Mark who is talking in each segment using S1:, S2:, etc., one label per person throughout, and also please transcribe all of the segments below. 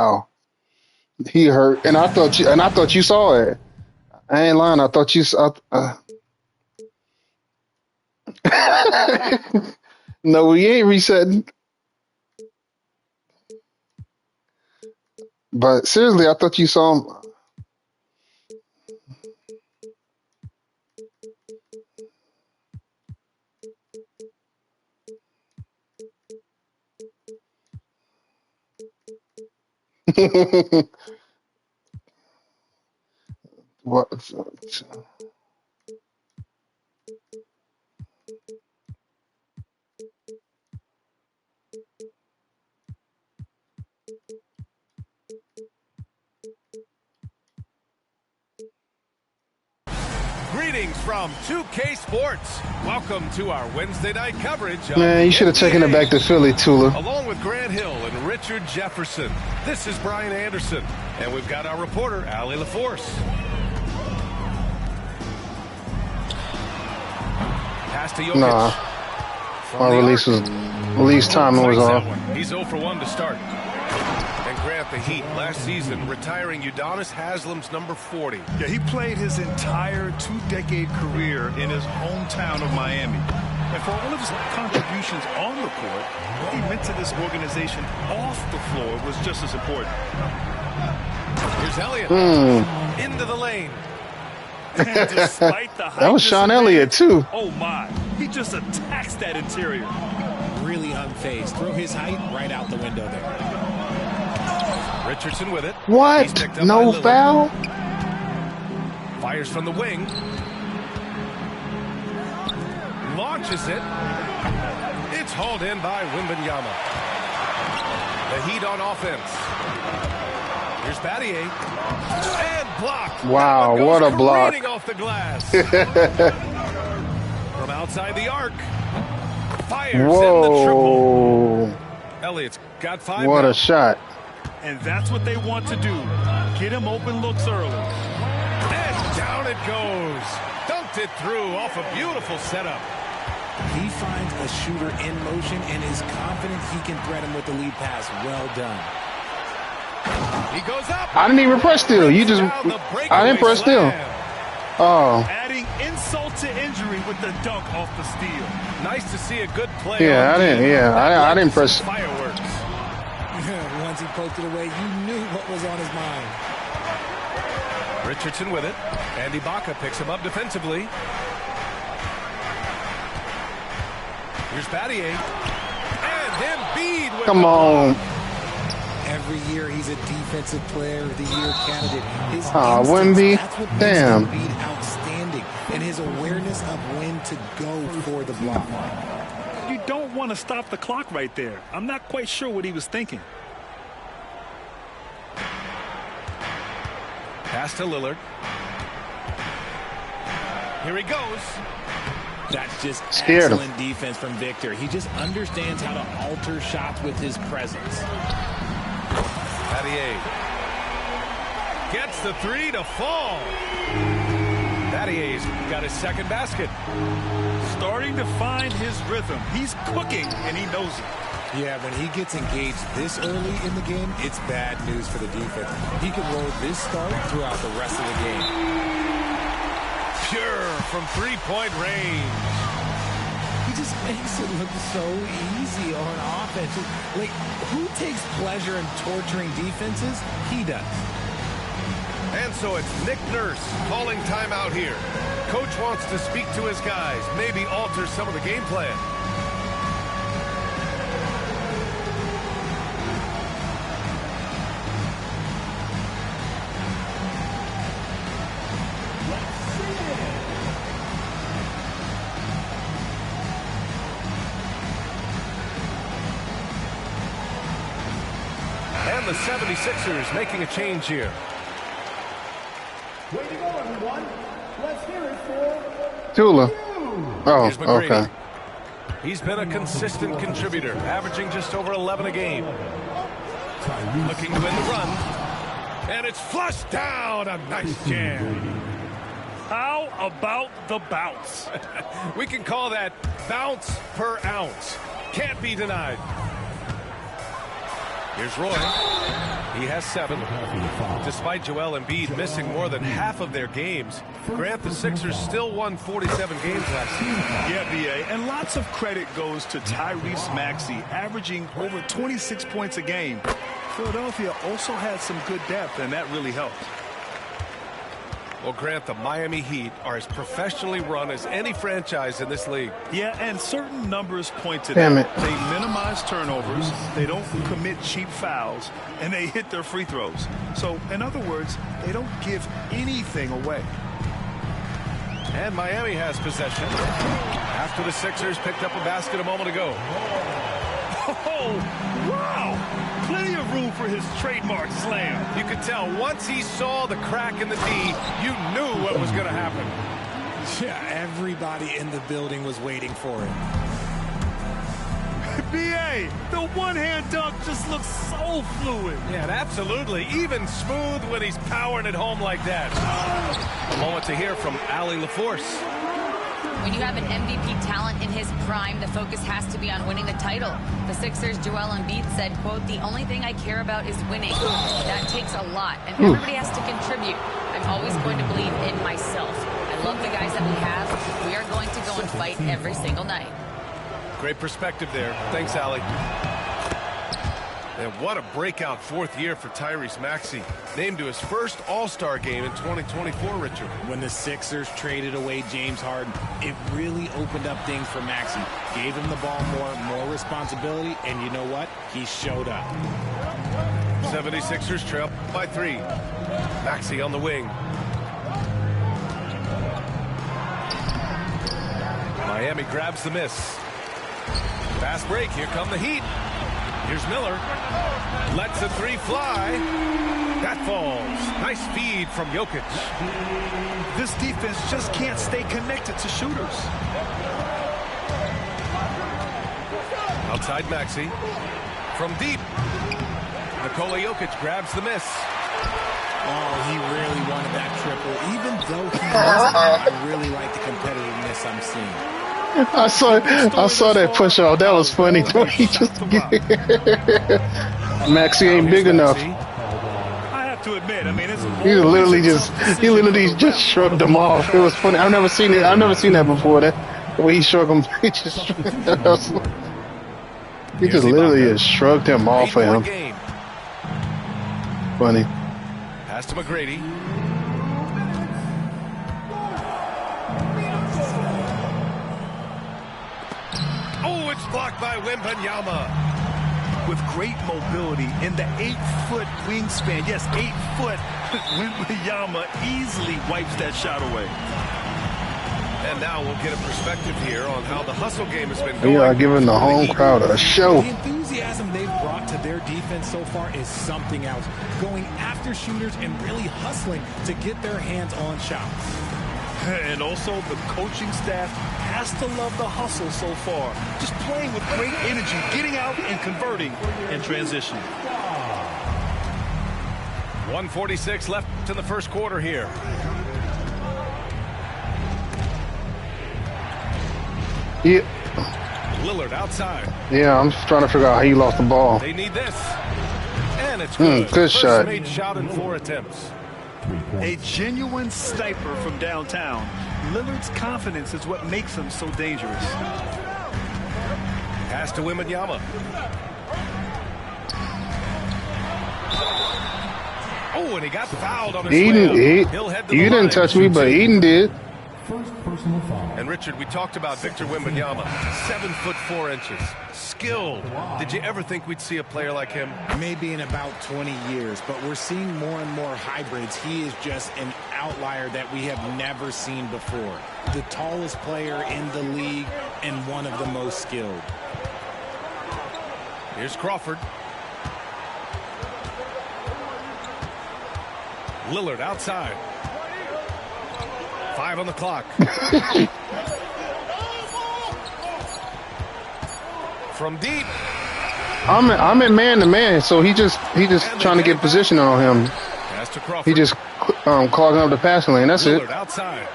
S1: Oh, he hurt, and I thought you saw it. I ain't lying. I thought you saw. No, we ain't resetting. But seriously, I thought you saw him. What?
S2: Greetings from 2K Sports. Welcome to our Wednesday night coverage of
S1: Man, you should have taken it back to Philly, Tula.
S2: Along with Grant Hill and Richard Jefferson, this is Brian Anderson, and we've got our reporter, Allie LaForce. Pass to Jokic.
S1: Nah, my release timing was off.
S2: He's 0 for 1 to start. And Grant, the Heat last season retiring Udonis Haslem's number 40.
S3: Yeah, he played his entire two-decade career in his hometown of Miami. And for all of his contributions on the court, what he meant to this organization off the floor was just as important.
S2: Here's Elliott. Into the lane.
S3: Despite the height
S1: That was Sean Elliott, too.
S3: Oh, my. He just attacks that interior.
S4: Really unfazed. Throw his height right out the window there.
S2: Richardson with it.
S1: What? No foul?
S2: Fires from the wing. Launches it. It's hauled in by Wembanyama. The Heat on offense. Here's Battier. And blocked.
S1: Wow, what a block.
S2: Off the glass. From outside the arc. Fires in the triple.
S1: Elliott's
S2: got 5
S1: What
S2: now.
S1: a shot.
S3: And that's what they want to do. Get him open looks early.
S2: And down it goes. Dunked it through off a beautiful setup.
S4: He finds a shooter in motion and is confident he can thread him with the lead pass. Well done.
S2: He goes up.
S1: I didn't even press still. I didn't press still. Oh.
S3: Adding insult to injury with the dunk off the steal.
S2: Nice to see a good play.
S1: Yeah, I didn't press.
S2: Fireworks.
S4: Once he poked it away, you knew what was on his mind.
S2: Richardson with it. And Ibaka picks him up defensively. Here's Battier. And Embiid with
S1: Come on.
S4: Every year he's a defensive player of the year candidate. His
S1: Wemby. Damn.
S4: Embiid outstanding. And his awareness of when to go for the block.
S3: You don't want to stop the clock right there. I'm not quite sure what he was thinking.
S2: Pass to Lillard. Here he goes.
S4: That's just
S1: Scared
S4: excellent defense from Victor. He just understands how to alter shots with his presence.
S2: Battier gets the 3 to fall. Battier's got his second basket.
S3: Starting to find his rhythm. He's cooking, and he knows it.
S4: Yeah, when he gets engaged this early in the game, it's bad news for the defense. He can roll this start throughout the rest of the game.
S2: Pure from three-point range.
S4: He just makes it look so easy on offense. Like, who takes pleasure in torturing defenses? He does.
S2: And so it's Nick Nurse calling timeout here. Coach wants to speak to his guys, maybe alter some of the game plan. And the 76ers making a change here.
S5: Way to go, everyone. Let's hear it for
S1: Tula. Oh,
S2: Here's McGrady.
S1: okay.
S2: He's been a consistent contributor, averaging just over 11 a game. Looking to win the run. And it's flushed down. A nice jam.
S3: How about the bounce?
S2: We can call that bounce per ounce. Can't be denied. Here's Roy. He has 7. Despite Joel Embiid missing more than half of their games, Grant, the Sixers still won 47 games last season.
S3: Yeah, B.A., and lots of credit goes to Tyrese Maxey, averaging over 26 points a game. Philadelphia also had some good depth, and that really helped.
S2: Well, Grant, the Miami Heat are as professionally run as any franchise in this league.
S3: Yeah, and certain numbers point to
S1: Damn
S3: that.
S1: it.
S3: They minimize turnovers, they don't commit cheap fouls, and they hit their free throws. So, in other words, they don't give anything away.
S2: And Miami has possession after the Sixers picked up a basket a moment ago.
S3: Oh, wow! Plenty of room for his trademark slam.
S2: You could tell once he saw the crack in the D, you knew what was going to happen.
S4: Yeah, everybody in the building was waiting for it.
S3: B.A., the one-hand dunk just looks so fluid.
S2: Yeah, and absolutely. Even smooth when he's powering it home like that. A moment to hear from Allie LaForce.
S6: When you have an MVP talent in his prime, the focus has to be on winning the title. The Sixers' Joel Embiid said, quote, "The only thing I care about is winning." That takes a lot, and everybody has to contribute. I'm always going to believe in myself. I love the guys that we have. We are going to go and fight every single night.
S2: Great perspective there. Thanks, Allie. And what a breakout 4th year for Tyrese Maxey. Named to his first All-Star game in 2024, Richard.
S4: When the Sixers traded away James Harden, it really opened up things for Maxey. Gave him the ball more responsibility, and you know what? He showed up.
S2: 76ers trail by 3. Maxey on the wing. Miami grabs the miss. Fast break. Here come the Heat. Here's Miller. Lets a 3 fly. That falls. Nice feed from Jokic.
S3: This defense just can't stay connected to shooters.
S2: Outside Maxey. From deep. Nikola Jokic grabs the miss.
S4: Oh, he really wanted that triple. Even though he missed, I really like the competitiveness I'm seeing.
S1: I saw that push off. That was funny. He just Maxey ain't big enough.
S3: I have to admit, I mean, it's
S1: He literally just shrugged him off. It was funny. I've never seen that before. That the way he shrugged him, he just literally just shrugged him off for him.
S2: Game.
S1: Funny.
S2: Pass to McGrady. Oh, it's blocked by Wembanyama.
S3: with great mobility in the 8-foot wingspan. Yes, 8 foot. Wembanyama easily wipes that shot away.
S2: And now we'll get a perspective here on how the hustle game has been going.
S1: We are giving the home crowd a show.
S4: The enthusiasm they've brought to their defense so far is something else. Going after shooters and really hustling to get their hands on shots.
S3: And also the coaching staff has to love the hustle so far. Just playing with great energy, getting out and converting and transitioning.
S2: 1:46 left in the first quarter here.
S1: Yeah.
S2: Lillard outside.
S1: Yeah, I'm just trying to figure out how he lost the ball.
S2: They need this. And it's good.
S1: Good
S2: First
S1: shot.
S2: made shot in 4 attempts.
S3: A genuine sniper from downtown. Lillard's confidence is what makes him so dangerous.
S2: Pass to Wembanyama. Oh, and he got fouled on his way up. He'll head to the
S1: You
S2: line.
S1: didn't touch me, but Eden did.
S2: And Richard, we talked about Victor Wembanyama, 7'4". Skilled. Did you ever think we'd see a player like him?
S4: Maybe in about 20 years, but we're seeing more and more hybrids. He is just an outlier that we have never seen before. The tallest player in the league and one of the most skilled.
S2: Here's Crawford. Lillard outside. 5 on the clock. From deep.
S1: I'm in man to man, so he just trying to get position on him.
S2: Pass to Crawford.
S1: He just clogging up the passing lane. That's
S2: Lillard
S1: it.
S2: outside.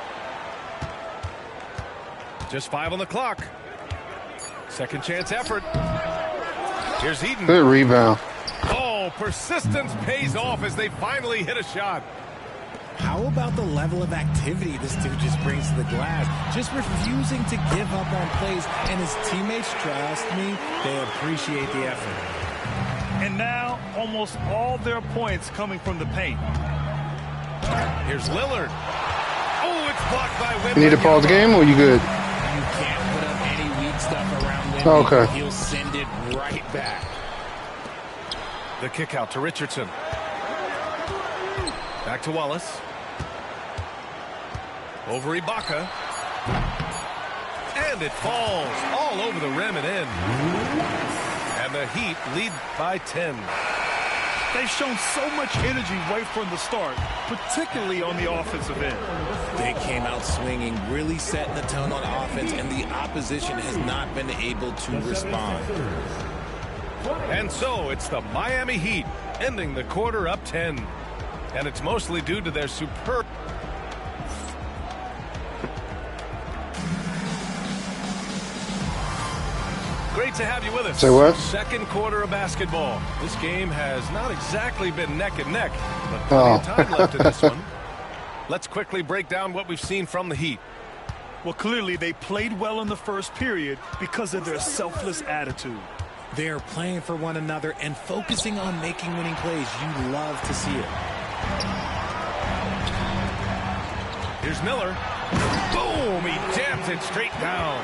S2: Just 5 on the clock. Second chance effort. Here's Eden.
S1: Good rebound.
S2: Oh, Oh, persistence pays off as they finally hit a shot.
S4: How about the level of activity this dude just brings to the glass? Just refusing to give up on plays, and his teammates, trust me, they appreciate the effort.
S3: And now, almost all their points coming from the paint.
S2: Here's Lillard. Oh, it's blocked by Wemby.
S1: You need to pause the game, or you good?
S4: You can't put up any weak stuff around Wemby.
S1: Oh, okay.
S4: He'll send it right back.
S2: The kick out to Richardson. Back to Wallace. Over Ibaka. And it falls all over the rim and in. And the Heat lead by 10.
S3: They've shown so much energy right from the start, particularly on the offensive end.
S4: They came out swinging, really setting the tone on offense, and the opposition has not been able to respond.
S2: And so it's the Miami Heat ending the quarter up 10. And it's mostly due to their superb... Great to have you with us.
S1: Say what?
S2: Second quarter of basketball. This game has not exactly been neck and neck, but plenty of time left in this one. Let's quickly break down what we've seen from the Heat.
S3: Well, clearly they played well in the first period because of their selfless attitude.
S4: They're playing for one another and focusing on making winning plays. You love to see it.
S2: Here's Miller. Boom! He jams it straight down.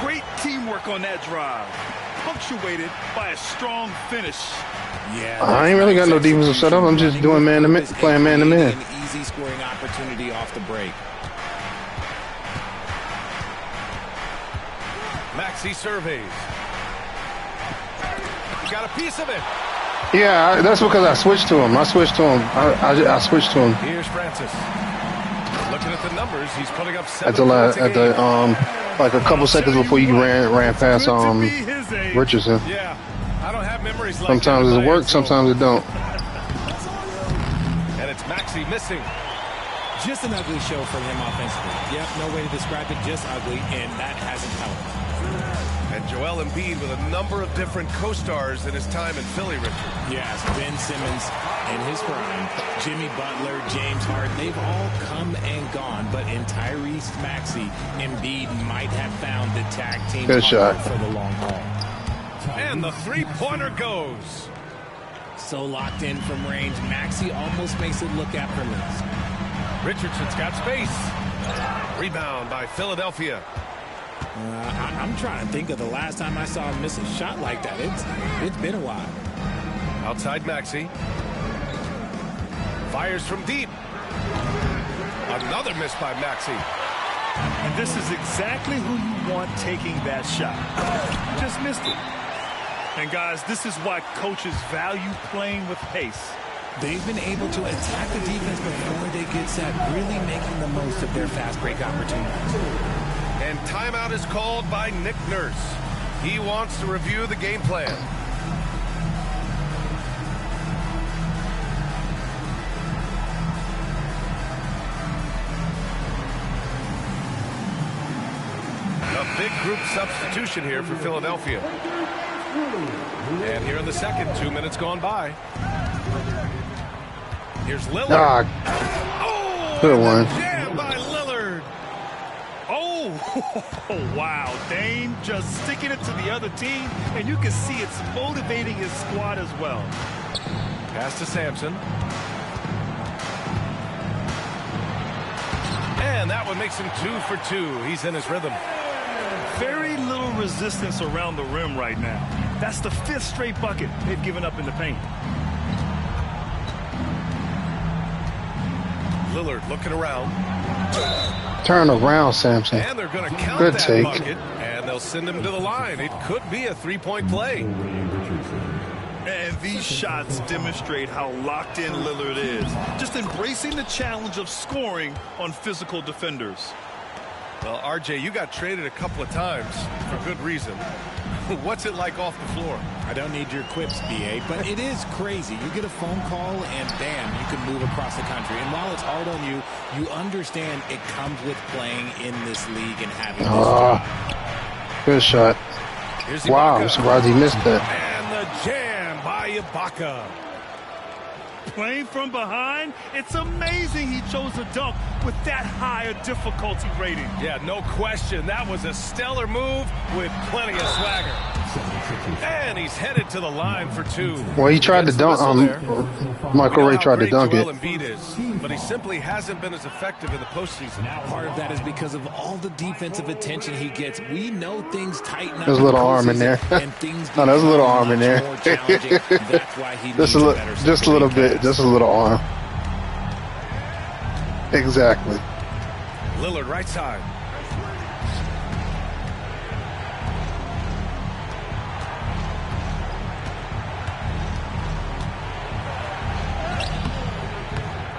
S3: Great teamwork on that drive, punctuated by a strong finish.
S4: Yeah,
S1: I ain't really got no defensive setup. I'm just doing man-to-man, playing man-to-man.
S4: An easy scoring opportunity off the break.
S2: Maxey surveys. He got a piece of it.
S1: Yeah, that's because I switched to him. I switched to him. I switched to him.
S2: Here's Francis. Looking at the numbers, he's putting up 7
S1: At the like a couple seconds before you ran past Richardson.
S2: Yeah, I don't have memories like
S1: Sometimes
S2: that,
S1: it works, sometimes it don't.
S2: And it's Maxey missing.
S4: Just an ugly show from him offensively. Yep, no way to describe it, just ugly, and that hasn't helped.
S2: And Joel Embiid with a number of different co-stars in his time in Philly, Richard.
S4: Yes, Ben Simmons in his prime, Jimmy Butler, James Harden, they've all come and gone, but in Tyrese Maxey, Embiid might have found the tag team
S1: Good shot
S4: for the long haul.
S2: And the three-pointer goes.
S4: So locked in from range, Maxey almost makes it look effortless.
S2: Richardson's got space. Rebound by Philadelphia.
S4: I'm trying to think of the last time I saw him miss a shot like that. It's been a while.
S2: Outside Maxey. Fires from deep. Another miss by Maxey.
S3: And this is exactly who you want taking that shot. Just missed it. And guys, this is why coaches value playing with pace.
S4: They've been able to attack the defense before they get set, really making the most of their fast break opportunities.
S2: And timeout is called by Nick Nurse. He wants to review the game plan. A big group substitution here for Philadelphia. And here in the second, 2 minutes gone by. Here's Lillard. Oh,
S1: good one.
S2: Jam by Lillard.
S3: Oh, wow. Dame just sticking it to the other team, and you can see it's motivating his squad as well.
S2: Pass to Sampson. And that one makes him 2 for 2. He's in his rhythm.
S3: Very little resistance around the rim right now. That's the 5th straight bucket they've given up in the paint.
S2: Lillard looking around.
S1: Turn around, Sampson.
S2: And they're going to count
S1: Good
S2: that
S1: take.
S2: bucket, and they'll send him to the line. It could be a three-point play.
S3: And these shots demonstrate how locked in Lillard is. Just embracing the challenge of scoring on physical defenders.
S2: Well, RJ, you got traded a couple of times for good reason. What's it like off the floor?
S4: I don't need your quips, BA, but it is crazy. You get a phone call and bam, you can move across the country. And while it's hard on you, you understand it comes with playing in this league and having this job.
S1: Good shot. Wow, I'm surprised he missed that.
S2: And the jam by by Ibaka.
S3: Playing from behind, it's amazing he chose a dunk with that higher difficulty rating.
S2: Yeah, no question. That was a stellar move with plenty of swagger. And he's headed to the line for two.
S1: Well, he tried to dunk. Michael Ray tried to dunk it.
S2: Embiid is, but he simply hasn't been as effective in the postseason.
S4: Part of that is because of all the defensive attention he gets. We know things tighten up.
S1: There's a little arm in there.
S4: And things
S1: No, there's a little arm in there.
S4: That's why he
S1: Just a little bit. Just a little arm. Exactly.
S2: Lillard right side.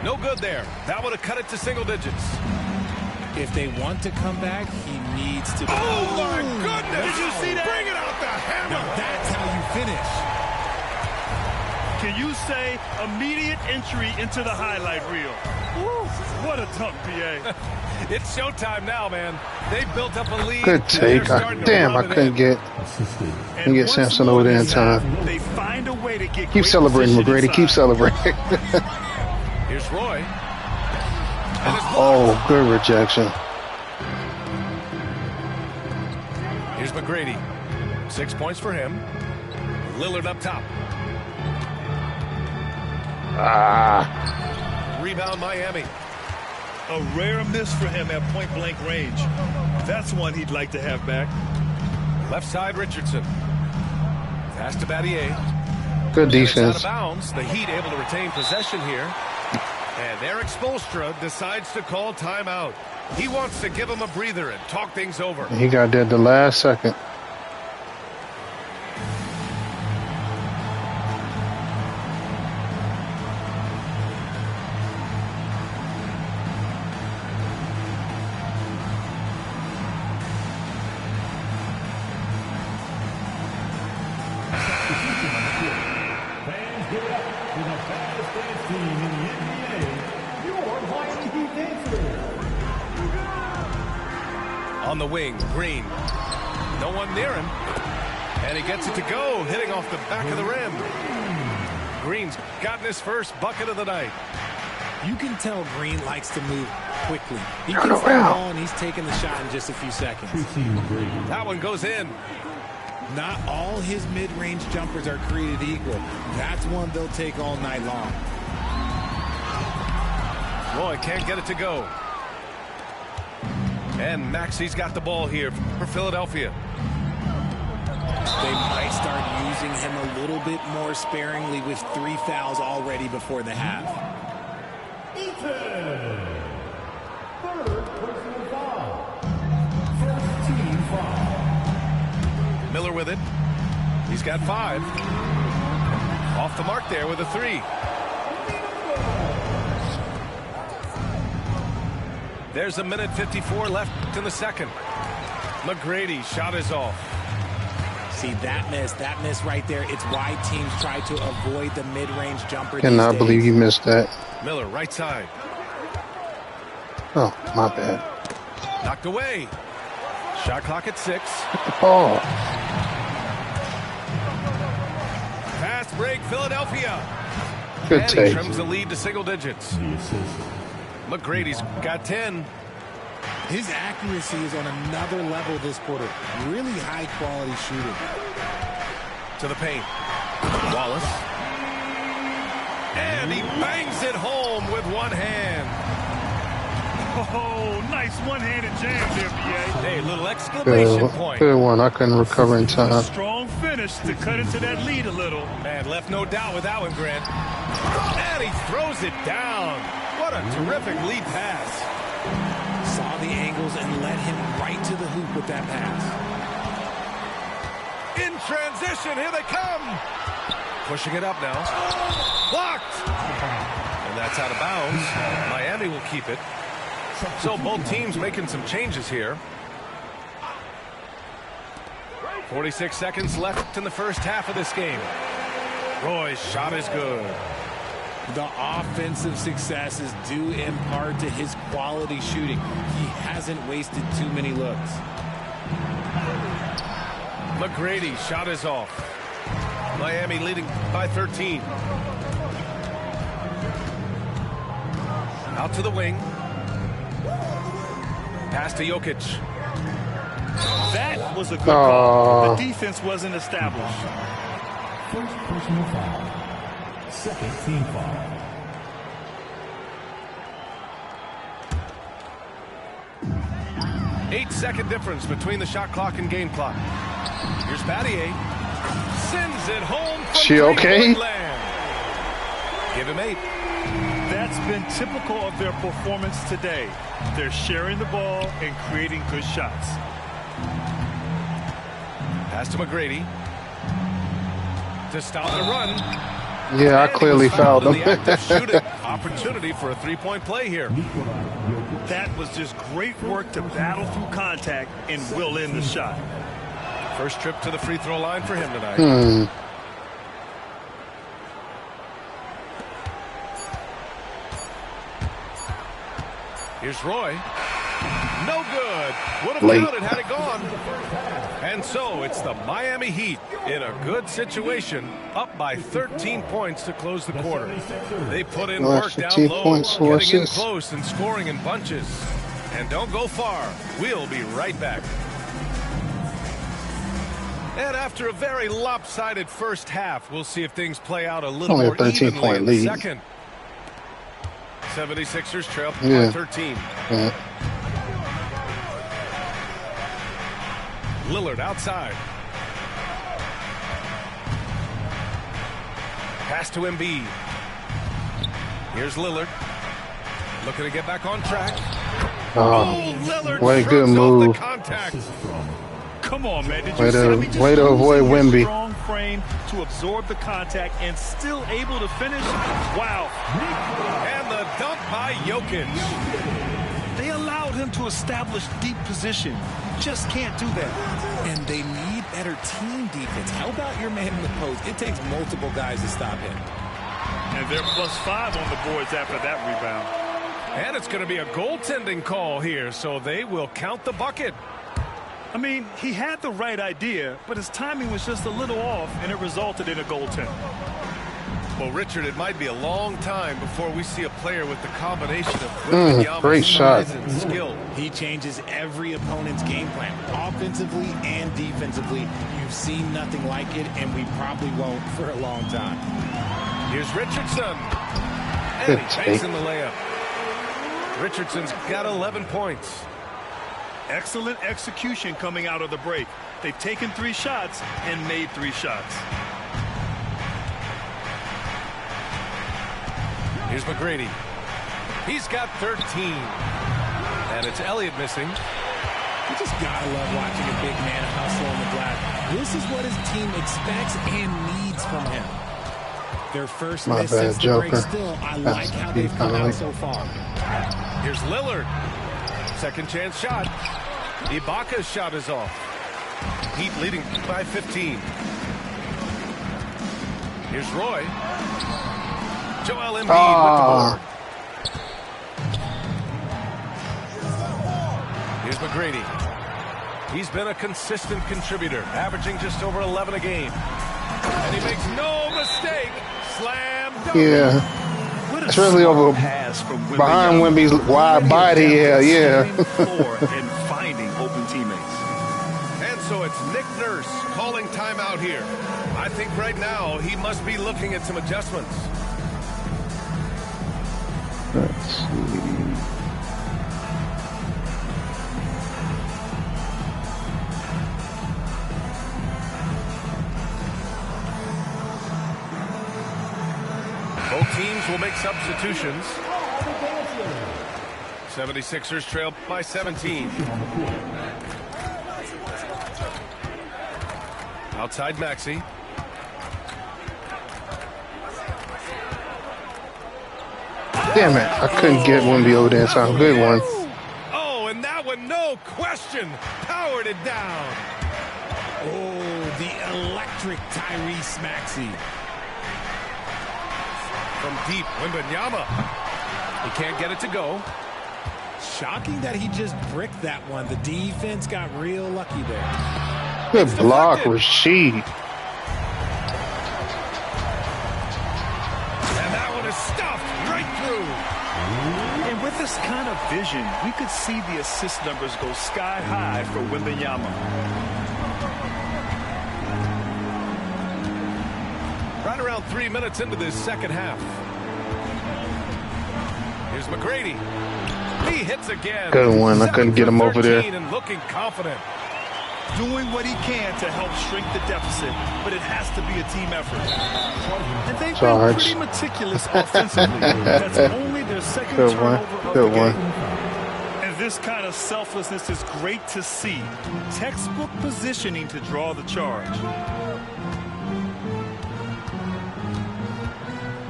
S2: No good there. That would have cut it to single digits.
S4: If they want to come back, he needs to.
S2: Oh, my goodness.
S3: Did you see that?
S2: Bring it out the hammer.
S4: Now that's how you finish.
S3: Can you say immediate entry into the highlight reel? Woo, what a dunk, PA.
S2: It's showtime now, man. They built up a lead.
S1: Good take. Damn, I couldn't get Sampson over there in time.
S3: They find a way to get
S1: Keep celebrating, McGrady. Keep celebrating.
S2: Here's Roy.
S1: Oh, good rejection.
S2: Here's McGrady. 6 points for him. Lillard up top. Rebound Miami.
S3: A rare miss for him at point-blank range. That's one he'd like to have back.
S2: Left side Richardson. Pass to Battier.
S1: Good
S2: It's out
S1: defense.
S2: of bounds. The Heat able to retain possession here. And Eric Spoelstra decides to call timeout. He wants to give him a breather and talk things over.
S1: He got there the last second.
S2: On the wing, Green. No one near him. And he gets it to go, hitting off the back of the rim. Green's gotten his first bucket of the night.
S4: You can tell Green likes to move quickly. He gets the ball and he's taking the shot in just a few seconds.
S2: That one goes in.
S4: Not all his mid-range jumpers are created equal. That's one they'll take all night long.
S2: Roy can't get it to go. And Maxi's got the ball here for Philadelphia.
S4: They might start using him a little bit more sparingly with 3 fouls already before the half.
S2: Miller with it. He's got 5. Off the mark there with a 3. There's a minute 54 left in the second. McGrady shot is off.
S4: See that miss right there. It's why teams try to avoid the mid-range jumper.
S1: Cannot believe you missed that.
S2: Miller right side.
S1: Oh, my bad.
S2: Knocked away. Shot clock at 6.
S1: Oh,
S2: Fast break Philadelphia.
S1: good
S2: And he
S1: take.
S2: trims the lead to single digits. McGrady's got 10.
S4: His accuracy is on another level this quarter. Really high-quality shooting.
S2: To the paint. Wallace. And he bangs it home with one hand.
S3: Oh, nice one-handed jam there, PA.
S2: Hey, little exclamation
S1: Good,
S2: point.
S1: good one. I couldn't recover in
S3: A
S1: time.
S3: strong finish to cut into that lead a little.
S2: Man, left no doubt with that one, Grant. And he throws it down. What a terrific lead pass.
S4: Saw the angles and led him right to the hoop with that pass.
S2: In transition, here they come. Pushing it up now. Blocked. And that's out of bounds. Miami will keep it. So both teams making some changes here. 46 seconds left in the first half of this game. Roy's shot is good.
S4: The offensive success is due in part to his quality shooting. He hasn't wasted too many looks.
S2: McGrady shot is off. Miami leading by 13. Out to the wing. Pass to Jokic.
S3: That was a good call. The defense wasn't established.
S7: First personal foul. Second team foul.
S2: Eight-second difference between the shot clock and game clock. Here's Battier. Sends it home from
S1: She okay?
S2: land. Give him 8.
S3: That's been typical of their performance today. They're sharing the ball and creating good shots.
S2: Pass to McGrady. To stop the run.
S1: Yeah, I clearly fouled him.
S2: Opportunity for a three-point play here.
S3: That was just great work to battle through contact and will in the shot.
S2: First trip to the free throw line for him tonight. Here's Roy. No good. Would have counted had it gone. And so it's the Miami Heat in a good situation, up by 13 points to close the quarter. They put in work down low, getting in close and scoring in bunches. And don't go far. We'll be right back. And after a very lopsided first half, we'll see if things play out a little more evenly in the second. 76ers trail by 13. Lillard outside. Pass to Embiid. Here's Lillard. Looking to get back on track.
S1: Lillard what a good move.
S3: Come on, man. Did you see
S1: way to avoid Wemby.
S3: Strong frame to absorb the contact and still able to finish. Wow.
S2: And the dunk by Jokic.
S3: They allowed him to establish deep position. Just can't do that.
S4: And they need better team defense. How about your man in the post? It takes multiple guys to stop him.
S3: And they're +5 on the boards after that rebound.
S2: And it's going to be a goaltending call here, so they will count the bucket.
S3: I mean, he had the right idea, but his timing was just a little off, and it resulted in a goaltend.
S2: Well, Richard, it might be a long time before we see a player with the combination of
S1: great shot
S2: and skill.
S4: He changes every opponent's game plan, offensively and defensively. You've seen nothing like it, and we probably won't for a long time.
S2: Here's Richardson. And he takes in the layup. Richardson's got 11 points.
S3: Excellent execution coming out of the break. They've taken 3 shots and made 3 shots.
S2: Here's McGrady. He's got 13. And it's Elliott missing.
S4: You just gotta love watching a big man hustle on the glass. This is what his team expects and needs from him. Their first miss since the break still. I like how they've come out so far.
S2: Here's Lillard. Second chance shot. Ibaka's shot is off. Heat leading by 15. Here's Roy. Joel Embiid with the board. Here's McGrady. He's been a consistent contributor, averaging just over 11 a game. And he makes no mistake. Slam dunk.
S1: Yeah. Especially over behind Wemby's wide body. Yeah.
S3: And finding open teammates.
S2: And so it's Nick Nurse calling timeout here. I think right now he must be looking at some adjustments.
S1: Let's see.
S2: Both teams will make substitutions. 76ers trail by 17. Outside Maxey.
S1: Damn it. I couldn't get Wemby over there in time. Good one.
S2: Oh, and that one, no question, powered it down.
S4: Oh, the electric Tyrese Maxey.
S2: From deep, Wembanyama. He can't get it to go.
S4: Shocking that he just bricked that one. The defense got real lucky there.
S1: Good block, Rasheed.
S3: this kind of vision, we could see the assist numbers go sky high for Wembanyama.
S2: Right around 3 minutes into this second half. Here's McGrady. He hits again.
S1: Good one. I couldn't get him over there.
S2: And looking confident.
S3: Doing what he can to help shrink the deficit, but it has to be a team effort. And they've been pretty meticulous offensively. That's only their second turnover of the game. And this kind of selflessness is great to see. Textbook positioning to draw the charge.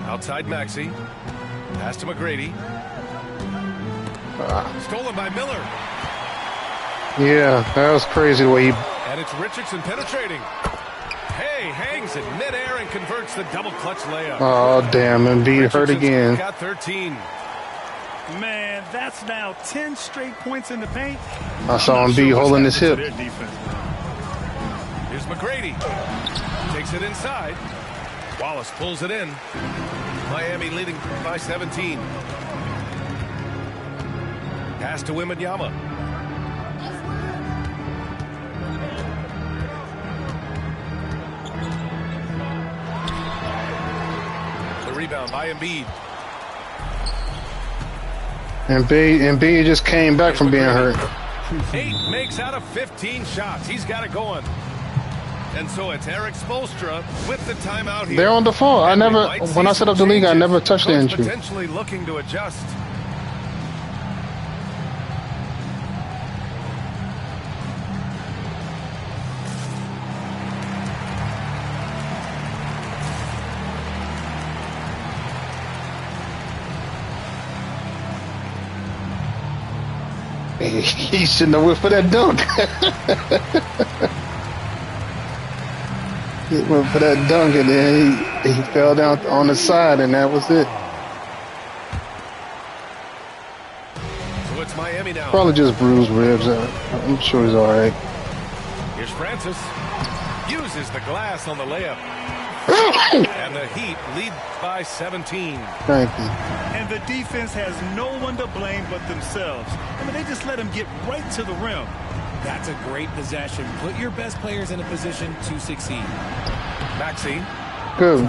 S2: Outside Maxey. Pass to McGrady. Stolen by Miller.
S1: Yeah, that was crazy the way he...
S2: And it's Richardson penetrating. Hey, hangs in midair and converts the double clutch layup.
S1: Oh, damn, Embiid hurt again.
S2: Got 13.
S3: Man, that's now 10 straight points in the paint.
S1: I saw Embiid holding his hip.
S2: Here's McGrady. Takes it inside. Wallace pulls it in. Miami leading by 17. Pass to Wembanyama. The rebound by Embiid.
S1: Embiid just came back from being hurt.
S2: 8 makes out of 15 shots. He's got it going. And so it's Eric Spoelstra with the timeout here.
S1: They're on default. When I set up the league, I never touched the injury.
S2: Potentially looking to adjust.
S1: He shouldn't have went for that dunk. He went for that dunk, and then he fell down on the side, and that was it.
S2: So it's Miami now.
S1: Probably just bruised ribs. I'm sure he's all right.
S2: Here's Francis. Uses the glass on the layup. And the Heat lead by 17.
S1: Thank you.
S3: And the defense has no one to blame but themselves. I mean, they just let him get right to the rim.
S4: That's a great possession. Put your best players in a position to succeed.
S2: Maxey.
S1: Good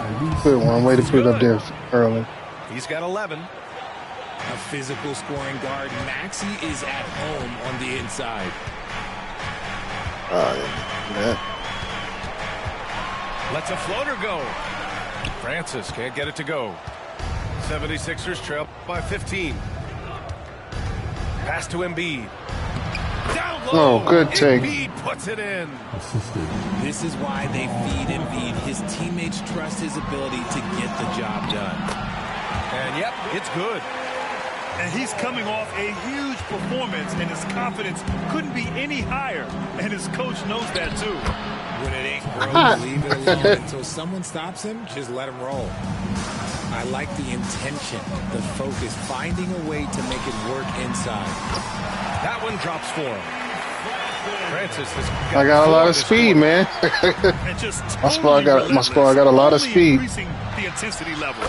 S1: one. Way to put it up there early.
S2: He's got 11.
S4: A physical scoring guard. Maxey is at home on the inside.
S1: Yeah.
S2: Lets a floater go. Francis can't get it to go. 76ers trail by 15. Pass to Embiid. Down low.
S1: Oh, good take.
S2: Embiid puts it in.
S4: This is why they feed Embiid. His teammates trust his ability to get the job done.
S2: And yep, it's good.
S3: And he's coming off a huge performance, and his confidence couldn't be any higher. And his coach knows that too.
S4: When it ain't broke, leave it alone until someone stops him. Just let him roll. I like the intention, the focus, finding a way to make it work inside.
S2: That one drops for him. Francis has
S1: I got a lot of speed, man. My squad got a lot of speed.
S3: Increasing the intensity level.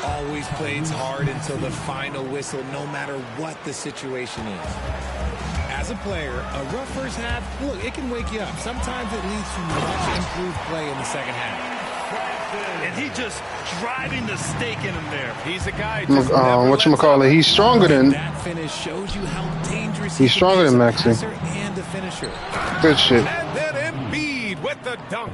S4: Always plays hard until the final whistle, no matter what the situation is. As a player, a rough first half, look, it can wake you up. Sometimes it leads to much improved play in the second half.
S3: And he just driving the stake in him there.
S2: He's a guy.
S1: Whatchamacallit, he's stronger than...
S4: That finish shows you how dangerous
S1: he's stronger than Maxey.
S4: And the finisher.
S1: Good shit.
S2: And then Embiid with the dunk.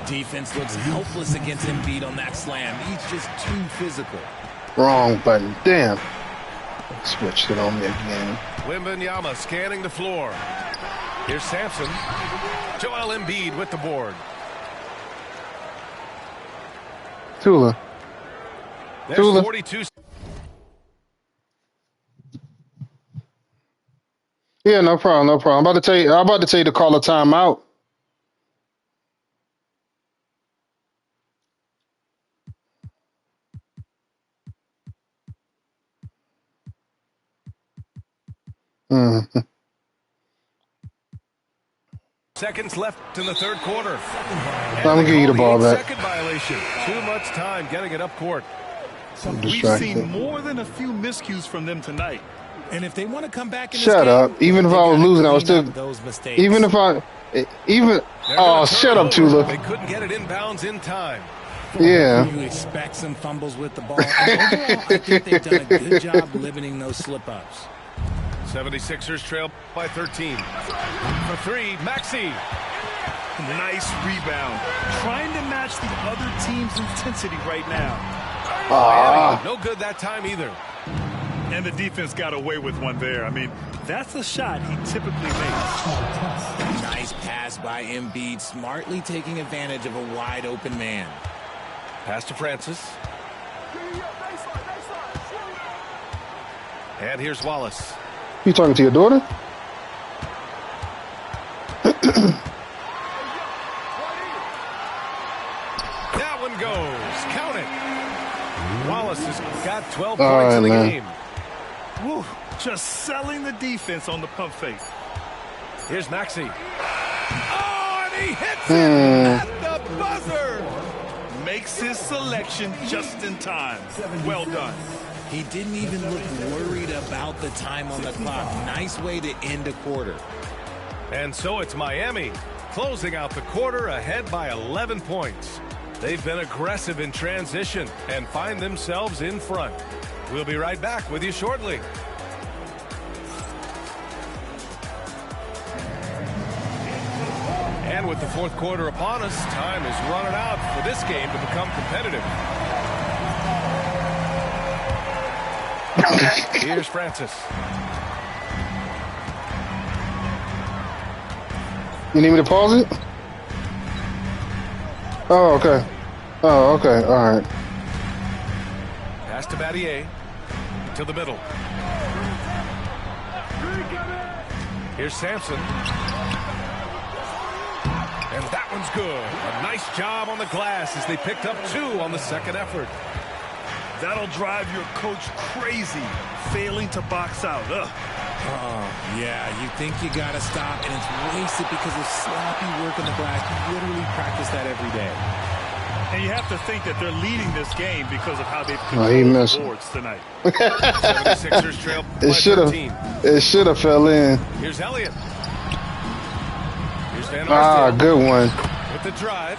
S4: Defense looks helpless against Embiid on that slam. He's just too physical.
S1: Wrong button. Damn. Switched it on me again.
S2: Wembanyama scanning the floor. Here's Sampson. Joel Embiid with the board.
S1: Tula.
S2: There's
S1: Tula.
S2: 42.
S1: Yeah, no problem, no problem. I'm about to tell you to call a timeout. Mm-hmm.
S2: Seconds left in the third quarter.
S1: I'm gonna give you the ball back.
S2: Second violation. Too much time getting it up court.
S1: I'm
S3: We've
S1: distracted.
S3: seen more than a few miscues from them tonight.
S4: And if they want to come back in
S1: Shut
S4: this
S1: up.
S4: game,
S1: Even if
S4: they
S1: I was
S4: gotta
S1: losing, I was
S4: clean
S1: still.
S4: up those mistakes.
S1: Even if I. Even.
S2: They're
S1: Oh,
S2: gonna turn
S1: shut
S2: it
S1: up,
S2: over.
S1: Tula.
S2: They couldn't get it inbounds in time.
S1: Yeah.
S4: You expect some fumbles with the ball. And overall, I think they've done a good job limiting those slip-ups.
S2: 76ers trail by 13. For three, Maxey.
S3: Nice rebound. Trying to match the other team's intensity right now.
S1: Ah.
S2: No good that time either.
S3: And the defense got away with one there. I mean, that's a shot he typically makes.
S4: Nice pass by Embiid, smartly taking advantage of a wide-open man.
S2: Pass to Francis. And here's Wallace.
S1: You talking to your daughter?
S2: That one goes. Count it. Wallace has got 12
S1: All
S2: points
S1: right,
S2: in the
S1: man.
S2: game.
S3: Woo, just selling the defense on the pump fake.
S2: Here's Maxey. Oh, and he hits it at the buzzer.
S3: Makes his selection just in time. Well done.
S4: He didn't even look worried about the time on the clock. Nice way to end a quarter.
S2: And so it's Miami closing out the quarter ahead by 11 points. They've been aggressive in transition and find themselves in front. We'll be right back with you shortly. And with the fourth quarter upon us, time is running out for this game to become competitive. Here's Francis.
S1: You need me to pause it? Oh, okay. Oh, okay. All right.
S2: Pass to Battier. To the middle. Here's Sampson. And that one's good. A nice job on the glass as they picked up 2 on the second effort.
S3: That'll drive your coach crazy, failing to box out. Ugh.
S4: Yeah, you think you got to stop, and it's wasted because of sloppy work on the glass. You literally practice that every day.
S3: And you have to think that they're leading this game because of how they've
S1: Oh, he
S3: controlled
S1: missed.
S3: the boards tonight.
S2: 76ers trail by
S1: It should
S2: 13.
S1: have. It should have fell in.
S2: Here's Elliott. Here's Van
S1: Ah,
S2: Arsdale
S1: good one.
S2: with the drive.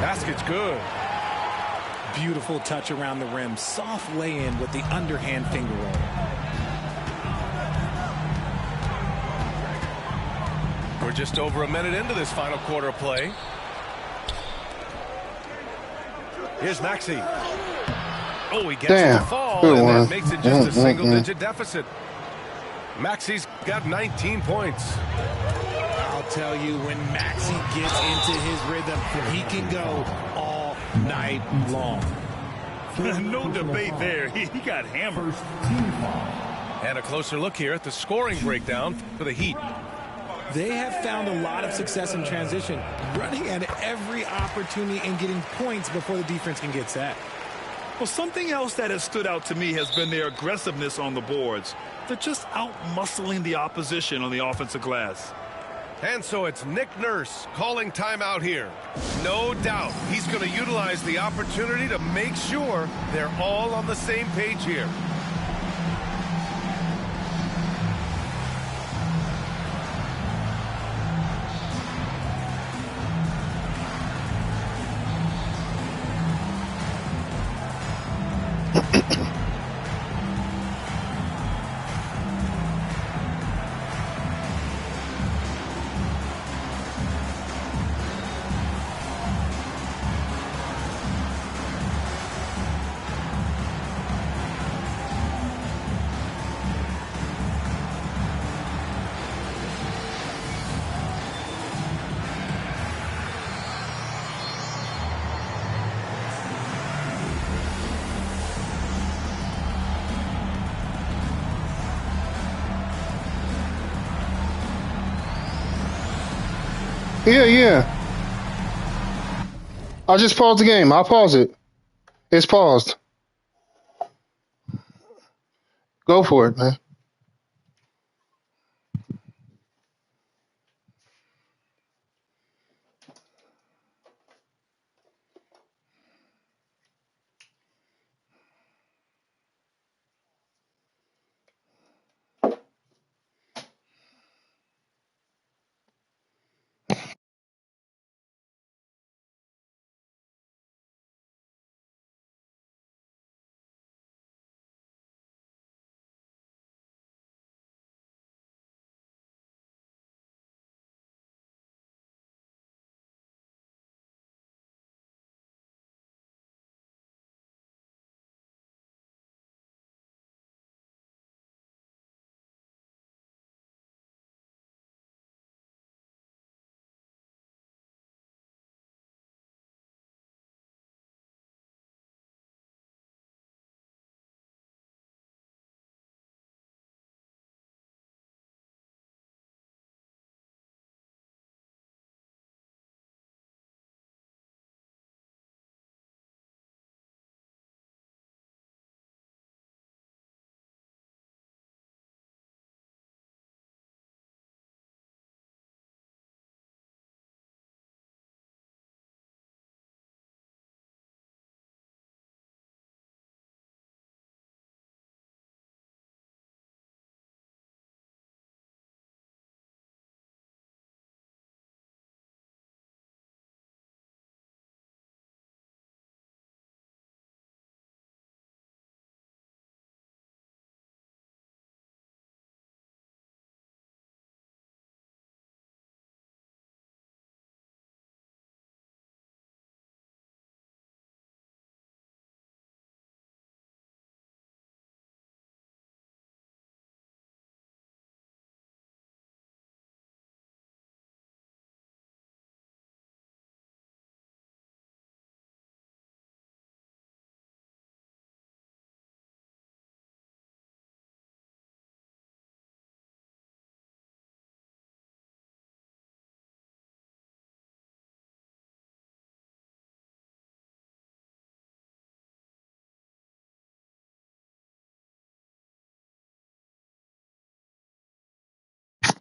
S2: Basket's good.
S4: Beautiful touch around the rim. Soft lay-in with the underhand finger roll.
S2: We're just over a minute into this final quarter of play. Here's Maxey. Oh, he gets it
S1: Damn.
S2: to fall,
S1: Good
S2: and
S1: one.
S2: that makes it just a single-digit deficit. Maxey's got 19 points.
S4: I'll tell you, when Maxey gets into his rhythm, he can go all night long.
S3: No debate there. He got hammered.
S2: And a closer look here at the scoring breakdown for the Heat.
S4: They have found a lot of success in transition, running at every opportunity and getting points before the defense can get set.
S3: Well, something else that has stood out to me has been their aggressiveness on the boards. They're just out-muscling the opposition on the offensive glass.
S2: And so it's Nick Nurse calling timeout here. No doubt he's going to utilize the opportunity to make sure they're all on the same page here.
S1: Yeah. I just paused the game. I'll pause it. It's paused. Go for it, man.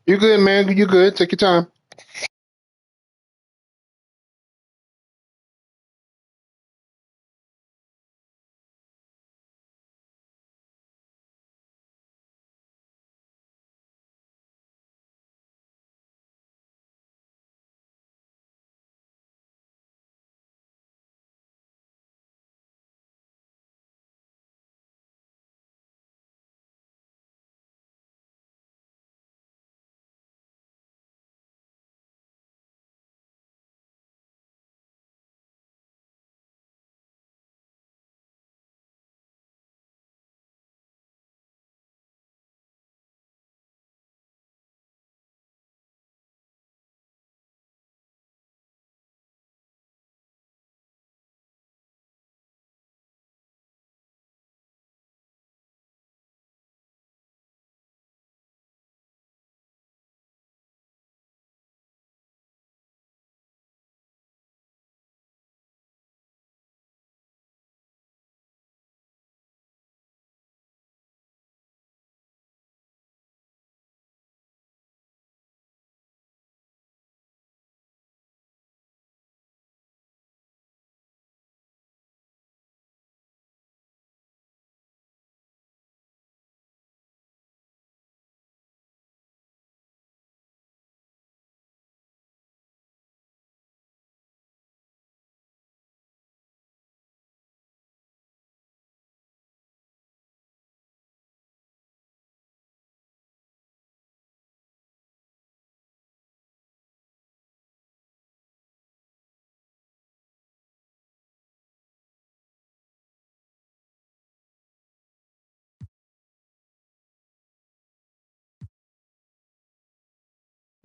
S1: You good, man? You good? Take your time.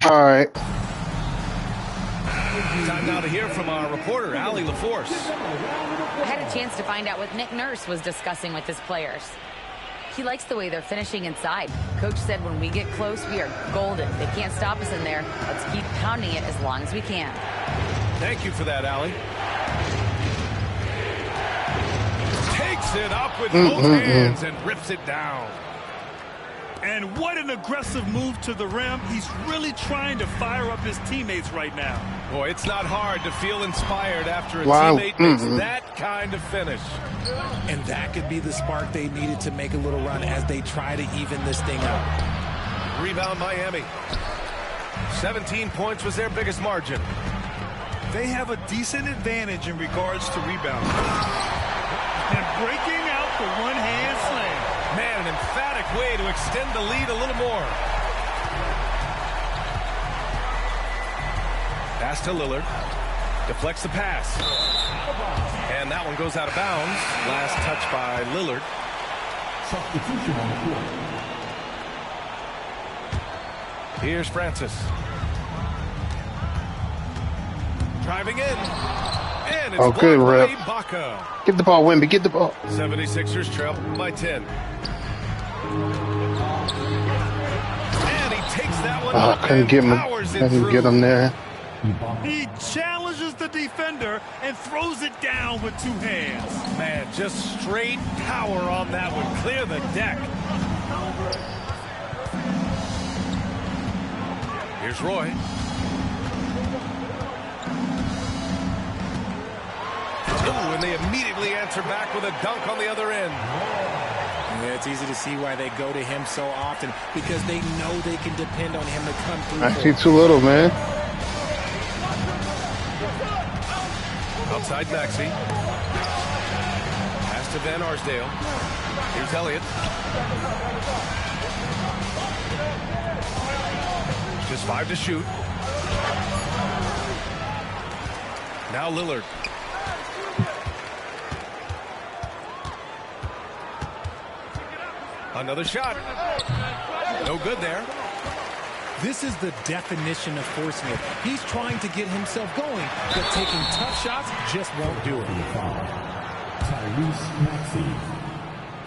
S1: All right.
S2: Time now to hear from our reporter, Allie LaForce.
S6: I had a chance to find out what Nick Nurse was discussing with his players. He likes the way they're finishing inside. Coach said when we get close, we are golden. They can't stop us in there. Let's keep pounding it as long as we can.
S2: Thank you for that, Allie. Takes it up with both hands and rips it down.
S3: And what an aggressive move to the rim. He's really trying to fire up his teammates right now.
S2: Boy, it's not hard to feel inspired after a teammate makes that kind of finish.
S4: And that could be the spark they needed to make a little run as they try to even this thing up.
S2: Rebound Miami. 17 points was their biggest margin.
S3: They have a decent advantage in regards to rebounding. And breaking out the one-hand slam.
S2: Man, an emphatic way to extend the lead a little more. Pass to Lillard. Deflects the pass. And that one goes out of bounds. Last touch by Lillard.
S7: Substitution on the court.
S2: Here's Francis. Driving in. And it's
S1: good
S2: blocked
S1: rip.
S2: by Ibaka.
S1: Get the ball, Wimby. Get the ball.
S2: 76ers trail by 10. And he takes that one up
S1: Couldn't
S2: and
S1: get him.
S2: powers it
S1: Couldn't
S2: through.
S1: get him there.
S3: He challenges the defender and throws it down with two hands.
S2: Man, just straight power on that one. Clear the deck. Here's Roy. Ooh, and they immediately answer back with a dunk on the other end.
S4: Yeah, it's easy to see why they go to him so often, because they know they can depend on him to come through.
S1: Actually, too little, man.
S2: Outside Maxey. Pass to Van Arsdale. Here's Elliott. Just 5 to shoot. Now Lillard. Another shot. No good there.
S4: This is the definition of forcing it. He's trying to get himself going, but taking tough shots just won't do it.
S7: Tyrese Maxey.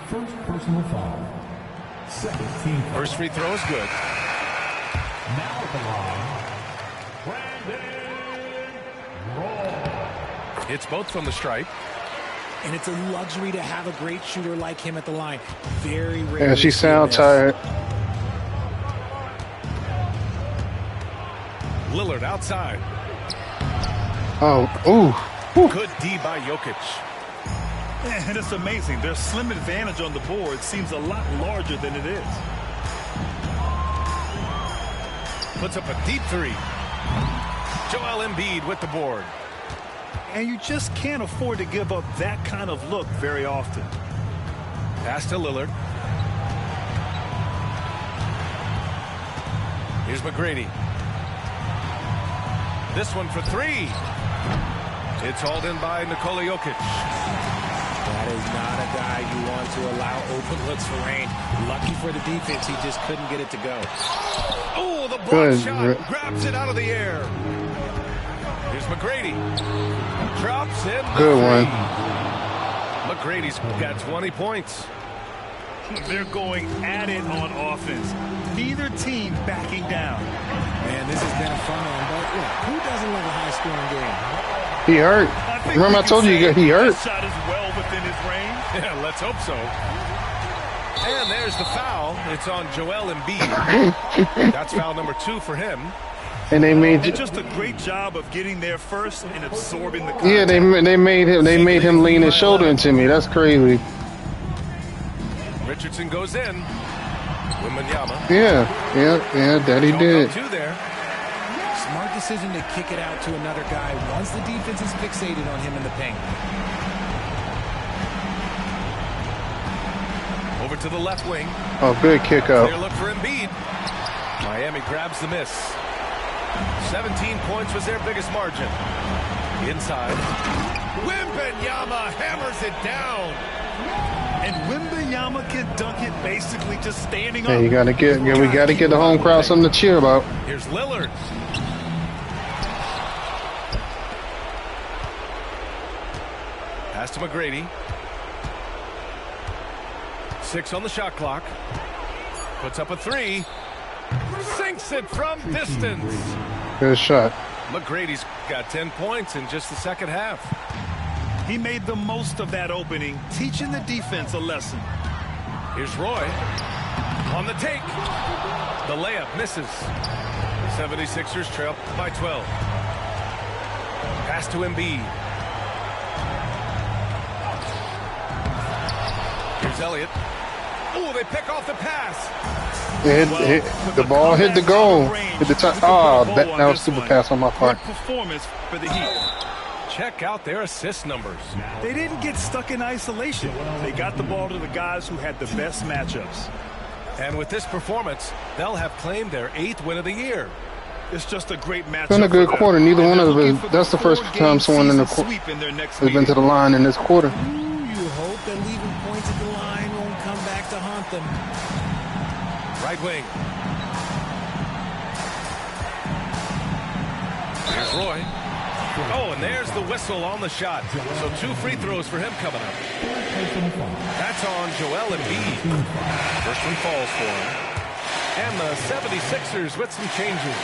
S7: First personal foul. Second team foul.
S2: First free throw is good.
S7: Now at the line, Brandon Roy.
S2: It's both from the stripe.
S4: And it's a luxury to have a great shooter like him at the line. Very rare.
S1: Yeah, she sound tired.
S2: Lillard outside.
S1: Oh, ooh.
S2: Good D by Jokic.
S3: And it's amazing. Their slim advantage on the board seems a lot larger than it is.
S2: Puts up a deep three. Joel Embiid with the board.
S3: And you just can't afford to give up that kind of look very often.
S2: Pass to Lillard. Here's McGrady. This one for three. It's hauled in by Nikola Jokic.
S4: That is not a guy you want to allow open looks for range. Lucky for the defense, he just couldn't get it to go.
S2: Oh, the block
S1: Good.
S2: shot. Grabs it out of the air. Here's McGrady. Drops in.
S1: Good one.
S2: McGrady's got 20 points.
S3: They're going at it on offense. Neither team backing down.
S4: Man, this has been a fun one, but look, who doesn't love a high-scoring game?
S1: He hurt. Remember I told you he hurt.
S3: That shot is well within his range.
S2: Yeah, let's hope so. And there's the foul. It's on Joel Embiid. That's foul number 2 for him.
S1: And they made
S3: And just a great job of getting there first and absorbing the contact.
S1: yeah, they made him lean his shoulder into me. That's crazy.
S2: Richardson goes in. Wembanyama.
S1: Yeah, that he did.
S2: 2 there.
S4: Smart decision to kick it out to another guy once the defense is fixated on him in the paint.
S2: Over to the left wing.
S1: Oh, good kick
S2: Clear
S1: out.
S2: look for Embiid. Miami grabs the miss. 17 points was their biggest margin. Inside. Wembanyama hammers it down.
S3: And Wembanyama can dunk it basically just standing
S1: Hey,
S3: up.
S1: we gotta get the home crowd something to cheer about.
S2: Here's Lillard. Pass to McGrady. 6 on the shot clock. Puts up a 3. Sinks it from distance.
S1: Good shot.
S2: McGrady's got 10 points in just the second half.
S3: He made the most of that opening, teaching the defense a lesson.
S2: Here's Roy. On the take. The layup misses. 76ers trail by 12. Pass to Embiid. Here's Elliott. Oh, they pick off the pass.
S1: The ball hit the goal. Hit the top. Oh, that was super pass on my part.
S3: Good performance for the Heat.
S2: Check out their assist numbers.
S3: They didn't get stuck in isolation. They got the ball to the guys who had the best matchups.
S2: And with this performance, they'll have claimed their 8th win of the year.
S3: It's just a great matchup.
S1: It's been a good
S3: for them.
S1: quarter. Neither
S3: And
S1: one
S3: they're
S1: of
S3: looking
S1: them.
S3: for
S1: That's the first
S3: 4-game
S1: time someone in the
S3: season
S1: quarter
S3: sweep in their next
S1: has been
S3: meeting.
S1: to the line in this quarter.
S4: You hope that leaving points at the line won't come back to haunt them.
S2: Right wing. Here's Roy. Oh, and there's the whistle on the shot. So 2 free throws for him coming up. That's on Joel Embiid. First one falls for him. And the 76ers with some changes.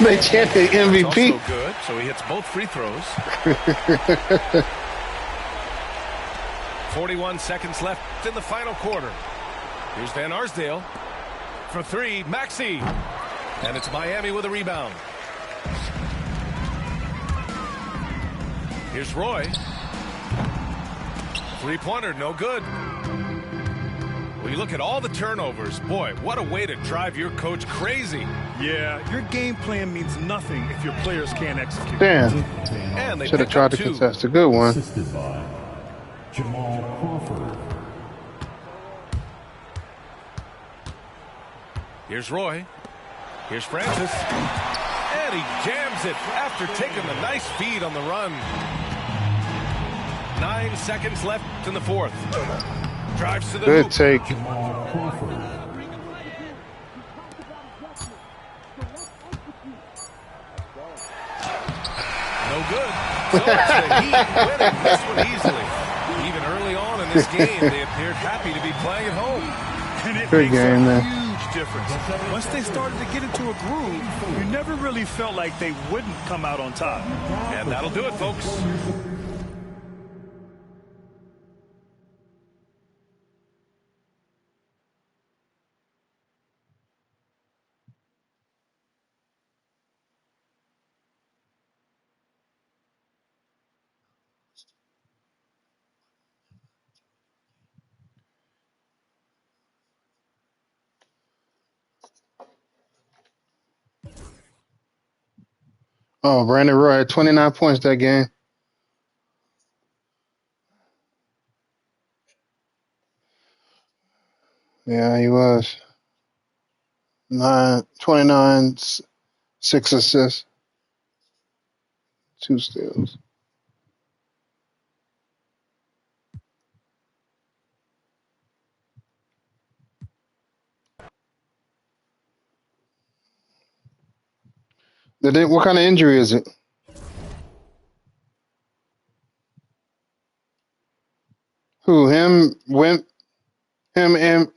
S1: They chanted
S2: That's
S1: MVP.
S2: also good, so he hits both free throws. 41 seconds left in the final quarter. Here's Van Arsdale for 3. Maxey. And it's Miami with a rebound. Here's Roy. 3-pointer, no good. When you look at all the turnovers, boy, what a way to drive your coach crazy.
S3: Yeah, your game plan means nothing if your players can't execute.
S1: Damn.
S2: And they
S1: Should have
S2: pick
S1: tried
S2: up
S1: to
S2: 2.
S1: contest. A good one.
S7: Assisted by Jamal Crawford.
S2: Here's Roy. Here's Francis. And he jams it after taking the nice feed on the run. 9 seconds left in the fourth. Drives to the
S1: Good
S2: hoop.
S1: take.
S7: Jamal Crawford.
S2: No good. So it's the Heat winning this one easily. Even early on in this game, they appeared happy to be playing at home.
S3: And it
S1: Good
S3: makes
S1: game,
S3: a
S1: man.
S3: huge difference. Once they started to get into a groove, you never really felt like they wouldn't come out on top.
S2: And that'll do it, folks.
S1: Oh, Brandon Roy had 29 points that game. Yeah, he was. 29, 6 assists, 2 steals. What kind of injury is it? Who? Him? Him?